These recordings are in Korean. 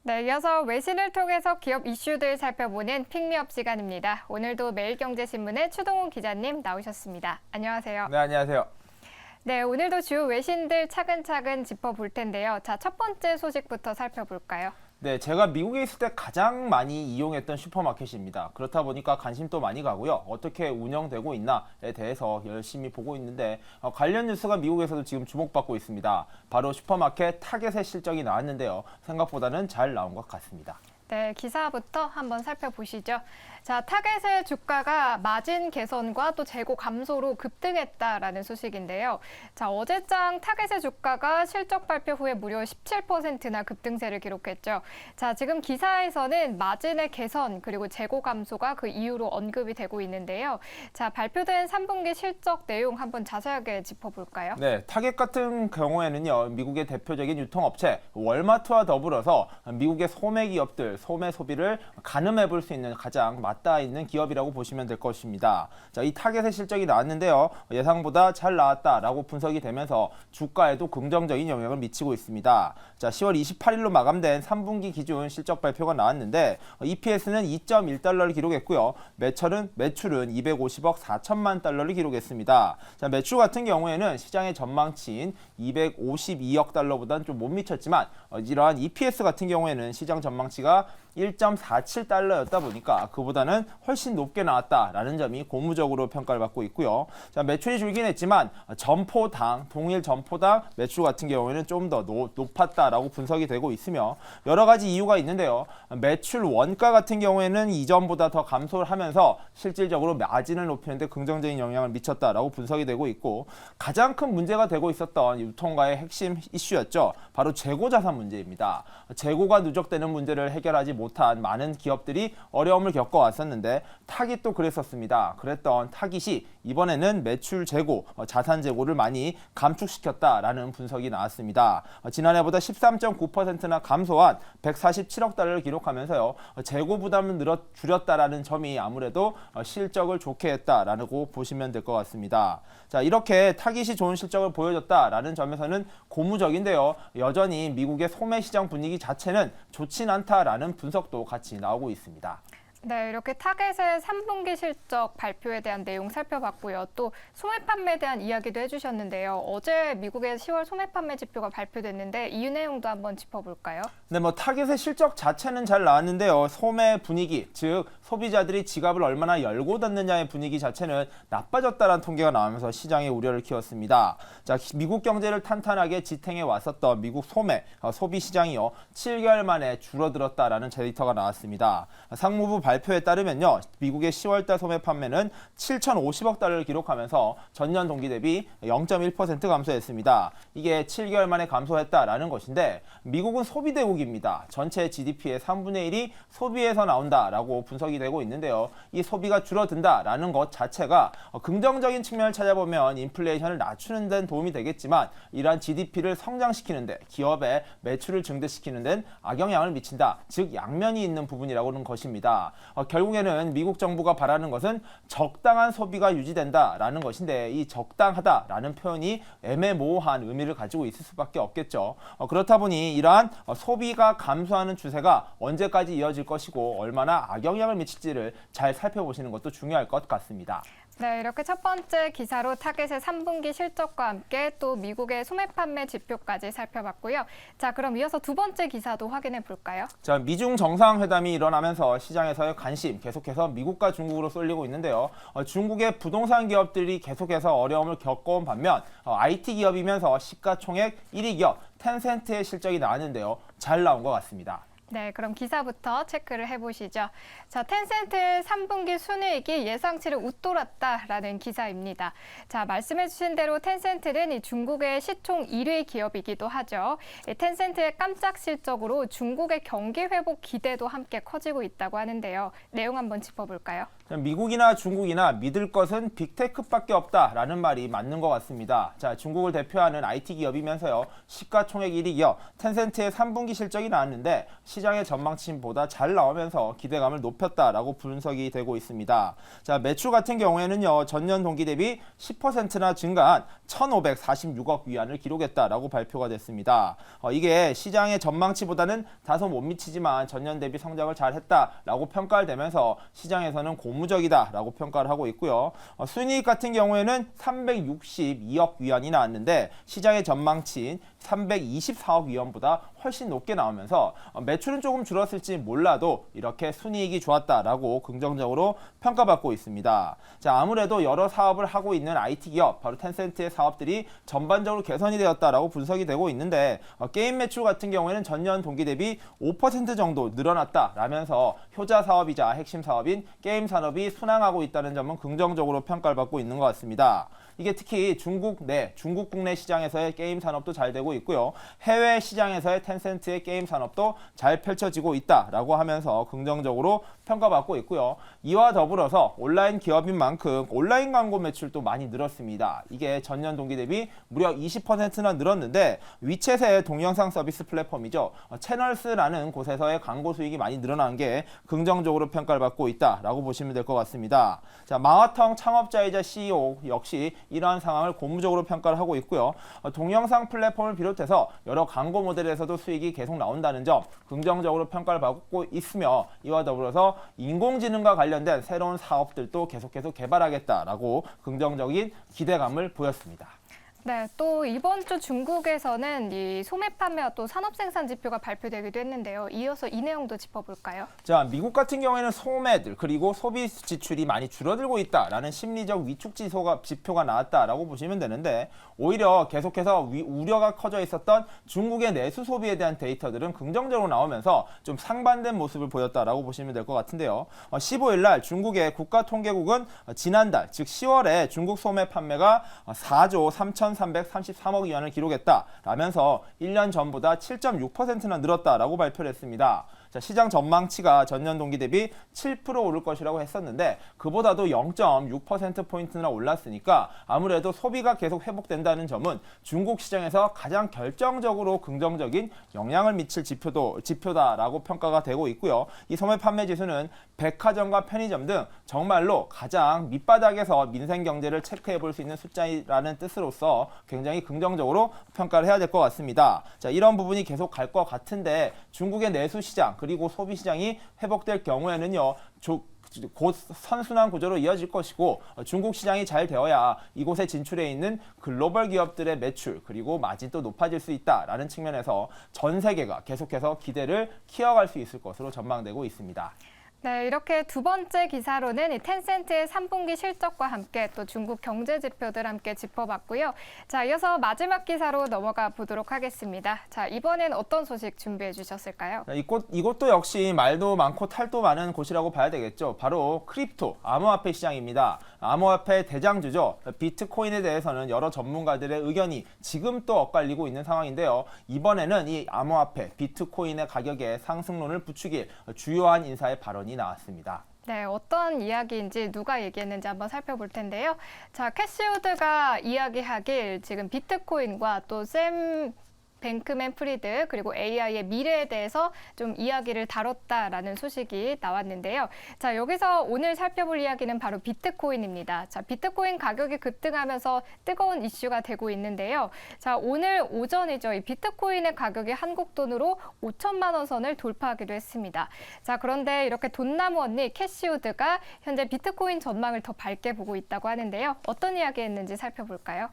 네, 이어서 외신을 통해서 기업 이슈들 살펴보는 픽미업 시간입니다. 오늘도 매일경제신문의 추동훈 기자님 나오셨습니다. 안녕하세요. 네, 안녕하세요. 네, 오늘도 주요 외신들 차근차근 짚어볼 텐데요. 자, 첫 번째 소식부터 살펴볼까요? 네, 제가 미국에 있을 때 가장 많이 이용했던 슈퍼마켓입니다. 그렇다 보니까 관심도 많이 가고요. 어떻게 운영되고 있나에 대해서 열심히 보고 있는데 관련 뉴스가 미국에서도 지금 주목받고 있습니다. 바로 슈퍼마켓 타겟의 실적이 나왔는데요. 생각보다는 잘 나온 것 같습니다. 네, 기사부터 한번 살펴보시죠. 자, 타겟의 주가가 마진 개선과 또 재고 감소로 급등했다라는 소식인데요. 자, 어제장 타겟의 주가가 실적 발표 후에 무려 17%나 급등세를 기록했죠. 자, 지금 기사에서는 마진의 개선 그리고 재고 감소가 그 이유로 언급이 되고 있는데요. 자, 발표된 3분기 실적 내용 한번 자세하게 짚어볼까요? 네, 타겟 같은 경우에는요, 미국의 대표적인 유통업체 월마트와 더불어서 미국의 소매 기업들, 소매 소비를 가늠해 볼 수 있는 가장 맞닿아 있는 기업이라고 보시면 될 것입니다. 자, 이 타겟의 실적이 나왔는데요, 예상보다 잘 나왔다라고 분석이 되면서 주가에도 긍정적인 영향을 미치고 있습니다. 자, 10월 28일로 마감된 3분기 기준 실적 발표가 나왔는데 EPS는 2.1달러를 기록했고요. 매출은 250억 4천만 달러를 기록했습니다. 자, 매출 같은 경우에는 시장의 전망치인 252억 달러보다는 좀 못 미쳤지만 이러한 EPS 같은 경우에는 시장 전망치가 1.47달러였다 보니까 그보다는 훨씬 높게 나왔다라는 점이 고무적으로 평가를 받고 있고요. 자, 매출이 줄긴 했지만 동일 점포당 매출 같은 경우에는 좀 더 높았다라고 분석이 되고 있으며 여러 가지 이유가 있는데요. 매출 원가 같은 경우에는 이전보다 더 감소를 하면서 실질적으로 마진을 높이는 데 긍정적인 영향을 미쳤다라고 분석이 되고 있고 가장 큰 문제가 되고 있었던 유통가의 핵심 이슈였죠. 바로 재고 자산 문제입니다. 재고가 누적되는 문제를 해결하지 못한 많은 기업들이 어려움을 겪어왔었는데 타깃도 그랬었습니다. 그랬던 타깃이 이번에는 매출 재고, 자산 재고를 많이 감축시켰다라는 분석이 나왔습니다. 지난해보다 13.9%나 감소한 147억 달러를 기록하면서요. 재고 부담을 줄였다라는 점이 아무래도 실적을 좋게 했다라고 보시면 될 것 같습니다. 자, 이렇게 타깃이 좋은 실적을 보여줬다라는 점에서는 고무적인데요. 여전히 미국의 소매 시장 분위기 자체는 좋진 않다라는 분석도 같이 나오고 있습니다. 네, 이렇게 타겟의 3분기 실적 발표에 대한 내용 살펴봤고요. 또 소매 판매에 대한 이야기도 해주셨는데요. 어제 미국의 10월 소매 판매 지표가 발표됐는데 이 내용도 한번 짚어볼까요? 네, 타겟의 실적 자체는 잘 나왔는데요. 소매 분위기, 즉 소비자들이 지갑을 얼마나 열고 닫느냐의 분위기 자체는 나빠졌다는 통계가 나오면서 시장의 우려를 키웠습니다. 자, 미국 경제를 탄탄하게 지탱해 왔었던 미국 소비 시장이요. 7개월 만에 줄어들었다라는 데이터가 나왔습니다. 상무부 발표에 따르면요. 미국의 10월달 소매 판매는 7,050억 달러를 기록하면서 전년 동기 대비 0.1% 감소했습니다. 이게 7개월 만에 감소했다라는 것인데 미국은 소비 대국입니다. 전체 GDP의 3분의 1이 소비에서 나온다라고 분석이 되고 있는데요. 이 소비가 줄어든다라는 것 자체가 긍정적인 측면을 찾아보면 인플레이션을 낮추는 데는 도움이 되겠지만 이러한 GDP를 성장시키는 데 기업의 매출을 증대시키는 데는 악영향을 미친다. 즉 양면이 있는 부분이라고는 것입니다. 결국에는 미국 정부가 바라는 것은 적당한 소비가 유지된다라는 것인데 이 적당하다라는 표현이 애매모호한 의미를 가지고 있을 수밖에 없겠죠. 그렇다 보니 이러한 소비가 감소하는 추세가 언제까지 이어질 것이고 얼마나 악영향을 미칠지를 잘 살펴보시는 것도 중요할 것 같습니다. 네, 이렇게 첫 번째 기사로 타겟의 3분기 실적과 함께 또 미국의 소매 판매 지표까지 살펴봤고요. 자, 그럼 이어서 두 번째 기사도 확인해 볼까요? 자, 미중 정상회담이 일어나면서 시장에서의 관심 계속해서 미국과 중국으로 쏠리고 있는데요. 중국의 부동산 기업들이 계속해서 어려움을 겪어온 반면 IT 기업이면서 시가총액 1위 기업 텐센트의 실적이 나왔는데요. 잘 나온 것 같습니다. 네, 그럼 기사부터 체크를 해보시죠. 자, 텐센트의 3분기 순이익이 예상치를 웃돌았다라는 기사입니다. 자, 말씀해주신 대로 텐센트는 이 중국의 시총 1위 기업이기도 하죠. 이 텐센트의 깜짝 실적으로 중국의 경기 회복 기대도 함께 커지고 있다고 하는데요. 내용 한번 짚어볼까요? 미국이나 중국이나 믿을 것은 빅테크밖에 없다라는 말이 맞는 것 같습니다. 자, 중국을 대표하는 IT 기업이면서요. 시가총액 1위 기업 텐센트의 3분기 실적이 나왔는데 시장의 전망치보다 잘 나오면서 기대감을 높였다라고 분석이 되고 있습니다. 자, 매출 같은 경우에는요. 전년 동기 대비 10%나 증가한 1,546억 위안을 기록했다라고 발표가 됐습니다. 이게 시장의 전망치보다는 다소 못 미치지만 전년 대비 성장을 잘했다라고 평가를 되면서 시장에서는 고무적이다라고 평가를 하고 있고요. 순이익 같은 경우에는 362억 위안이 나왔는데 시장의 전망치인 324억 위안보다 훨씬 높게 나오면서 매출은 조금 줄었을지 몰라도 이렇게 순이익이 좋았다라고 긍정적으로 평가받고 있습니다. 자, 아무래도 여러 사업을 하고 있는 IT 기업, 바로 텐센트의 사업들이 전반적으로 개선이 되었다라고 분석이 되고 있는데 게임 매출 같은 경우에는 전년 동기 대비 5% 정도 늘어났다라면서 효자 사업이자 핵심 사업인 게임 산업이 순항하고 있다는 점은 긍정적으로 평가를 받고 있는 것 같습니다. 이게 특히 중국 국내 시장에서의 게임 산업도 잘 되고 있고요. 해외 시장에서의 텐센트의 게임 산업도 잘 펼쳐지고 있다라고 하면서 긍정적으로 평가받고 있고요. 이와 더불어서 온라인 기업인 만큼 온라인 광고 매출도 많이 늘었습니다. 이게 전년 동기 대비 무려 20%나 늘었는데 위챗의 동영상 서비스 플랫폼이죠. 채널스라는 곳에서의 광고 수익이 많이 늘어난 게 긍정적으로 평가를 받고 있다라고 보시면 될 것 같습니다. 자, 마화텅 창업자이자 CEO 역시 이러한 상황을 고무적으로 평가를 하고 있고요. 동영상 플랫폼을 비롯해서 여러 광고 모델에서도 수익이 계속 나온다는 점 긍정적으로 평가를 받고 있으며 이와 더불어서 인공지능과 관련된 새로운 사업들도 계속해서 개발하겠다라고 긍정적인 기대감을 보였습니다. 네, 또 이번 주 중국에서는 이 소매 판매와 또 산업 생산 지표가 발표되기도 했는데요. 이어서 이 내용도 짚어볼까요? 자, 미국 같은 경우에는 소매들 그리고 소비 지출이 많이 줄어들고 있다라는 심리적 위축 지표가 나왔다라고 보시면 되는데 오히려 계속해서 우려가 커져 있었던 중국의 내수 소비에 대한 데이터들은 긍정적으로 나오면서 좀 상반된 모습을 보였다라고 보시면 될 것 같은데요. 15일 날 중국의 국가통계국은 지난달 즉 10월에 중국 소매 판매가 4조 3,333억 위안을 기록했다라면서 1년 전보다 7.6%나 늘었다라고 발표를 했습니다. 자, 시장 전망치가 전년 동기 대비 7% 오를 것이라고 했었는데 그보다도 0.6%포인트나 올랐으니까 아무래도 소비가 계속 회복된다는 점은 중국 시장에서 가장 결정적으로 긍정적인 영향을 미칠 지표다라고 평가가 되고 있고요. 이 소매 판매 지수는 백화점과 편의점 등 정말로 가장 밑바닥에서 민생 경제를 체크해 볼 수 있는 숫자라는 뜻으로서 굉장히 긍정적으로 평가를 해야 될 것 같습니다. 자, 이런 부분이 계속 갈 것 같은데 중국의 내수 시장 그리고 소비 시장이 회복될 경우에는요. 곧 선순환 구조로 이어질 것이고 중국 시장이 잘 되어야 이곳에 진출해 있는 글로벌 기업들의 매출 그리고 마진도 높아질 수 있다라는 측면에서 전 세계가 계속해서 기대를 키워갈 수 있을 것으로 전망되고 있습니다. 네, 이렇게 두 번째 기사로는 이 텐센트의 3분기 실적과 함께 또 중국 경제 지표들 함께 짚어봤고요. 자, 이어서 마지막 기사로 넘어가 보도록 하겠습니다. 자, 이번엔 어떤 소식 준비해 주셨을까요? 이곳도 역시 말도 많고 탈도 많은 곳이라고 봐야 되겠죠. 바로 크립토, 암호화폐 시장입니다. 암호화폐 대장주죠. 비트코인에 대해서는 여러 전문가들의 의견이 지금 또 엇갈리고 있는 상황인데요. 이번에는 이 암호화폐, 비트코인의 가격에 상승론을 부추길 주요한 인사의 발언이 나왔습니다. 네, 어떤 이야기인지 누가 얘기했는지 한번 살펴볼 텐데요. 자, 캐시우드가 이야기하길 지금 비트코인과 또 샘 뱅크맨 프리드 그리고 AI의 미래에 대해서 좀 이야기를 다뤘다라는 소식이 나왔는데요. 자, 여기서 오늘 살펴볼 이야기는 바로 비트코인입니다. 자, 비트코인 가격이 급등하면서 뜨거운 이슈가 되고 있는데요. 자, 오늘 오전이죠. 이 비트코인의 가격이 한국 돈으로 5천만 원 선을 돌파하기도 했습니다. 자, 그런데 이렇게 돈나무 언니 캐시우드가 현재 비트코인 전망을 더 밝게 보고 있다고 하는데요. 어떤 이야기했는지 살펴볼까요?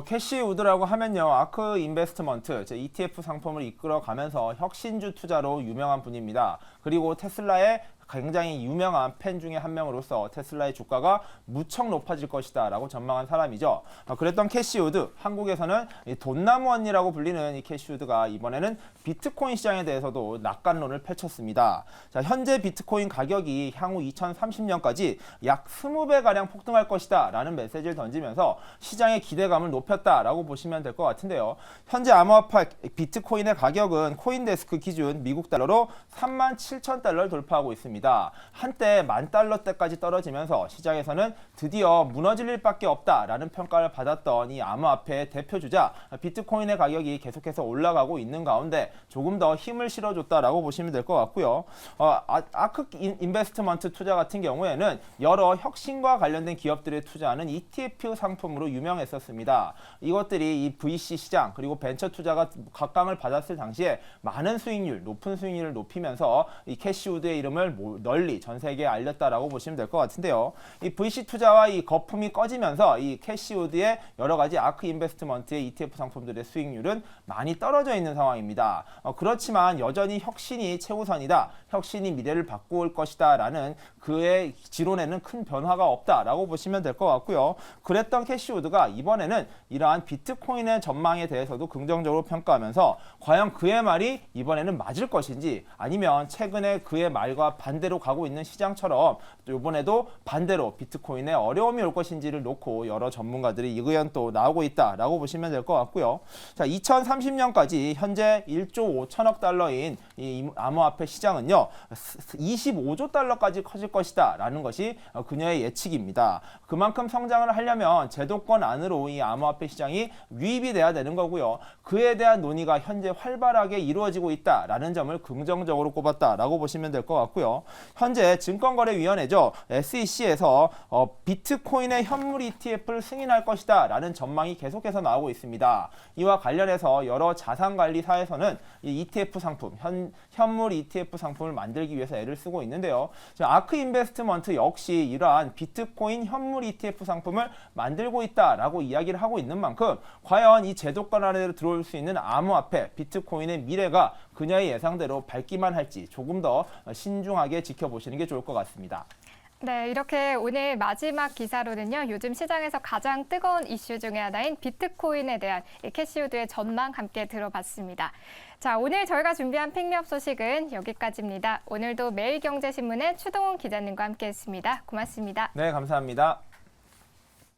캐시우드라고 하면요. 아크 인베스트먼트, ETF 상품을 이끌어가면서 혁신주 투자로 유명한 분입니다. 그리고 테슬라의 굉장히 유명한 팬 중에 한 명으로서 테슬라의 주가가 무척 높아질 것이다 라고 전망한 사람이죠. 그랬던 캐시우드, 한국에서는 돈나무 언니라고 불리는 이 캐시우드가 이번에는 비트코인 시장에 대해서도 낙관론을 펼쳤습니다. 자, 현재 비트코인 가격이 향후 2030년까지 약 20배가량 폭등할 것이다 라는 메시지를 던지면서 시장의 기대감을 높였다라고 보시면 될 것 같은데요. 현재 암호화폐 비트코인의 가격은 코인데스크 기준 미국 달러로 37,000달러를 돌파하고 있습니다. 있습니다. 한때 $10,000대까지 떨어지면서 시장에서는 드디어 무너질 일밖에 없다라는 평가를 받았던 이 암호화폐 대표주자 비트코인의 가격이 계속해서 올라가고 있는 가운데 조금 더 힘을 실어줬다라고 보시면 될 것 같고요. 아크 인베스트먼트 투자 같은 경우에는 여러 혁신과 관련된 기업들에 투자하는 ETF 상품으로 유명했었습니다. 이것들이 이 VC 시장 그리고 벤처 투자가 각광을 받았을 당시에 많은 수익률, 높은 수익률을 높이면서 이 캐시우드의 이름을 널리 전 세계에 알렸다라고 보시면 될 것 같은데요. 이 VC 투자와 이 거품이 꺼지면서 이 캐시우드의 여러 가지 아크 인베스트먼트의 ETF 상품들의 수익률은 많이 떨어져 있는 상황입니다. 그렇지만 여전히 혁신이 최우선이다. 혁신이 미래를 바꿀 것이다. 라는 그의 지론에는 큰 변화가 없다라고 보시면 될 것 같고요. 그랬던 캐시우드가 이번에는 이러한 비트코인의 전망에 대해서도 긍정적으로 평가하면서 과연 그의 말이 이번에는 맞을 것인지 아니면 최근에 그의 말과 반대로 가고 있는 시장처럼 또 이번에도 반대로 비트코인에 어려움이 올 것인지를 놓고 여러 전문가들이 의견 또 나오고 있다라고 보시면 될 것 같고요. 자, 2030년까지 현재 1조 5천억 달러인 이 암호화폐 시장은요 25조 달러까지 커질 것이다 라는 것이 그녀의 예측입니다. 그만큼 성장을 하려면 제도권 안으로 이 암호화폐 시장이 유입이 돼야 되는 거고요. 그에 대한 논의가 현재 활발하게 이루어지고 있다라는 점을 긍정적으로 꼽았다라고 보시면 될 것 같고요. 현재 증권거래위원회죠. SEC에서 비트코인의 현물 ETF를 승인할 것이다 라는 전망이 계속해서 나오고 있습니다. 이와 관련해서 여러 자산관리사에서는 이 ETF 상품, 현물 ETF 상품을 만들기 위해서 애를 쓰고 있는데요. 아크 인베스트먼트 역시 이러한 비트코인 현물 ETF 상품을 만들고 있다라고 이야기를 하고 있는 만큼 과연 이 제도권 안에 들어올 수 있는 암호화폐, 비트코인의 미래가 그녀의 예상대로 밝기만 할지 조금 더 신중하게 지켜보시는 게 좋을 것 같습니다. 네, 이렇게 오늘 마지막 기사로는요, 요즘 시장에서 가장 뜨거운 이슈 중에 하나인 비트코인에 대한 캐시우드의 전망 함께 들어봤습니다. 자, 오늘 저희가 준비한 픽미업 소식은 여기까지입니다. 오늘도 매일경제신문의 추동훈 기자님과 함께했습니다. 고맙습니다. 네, 감사합니다.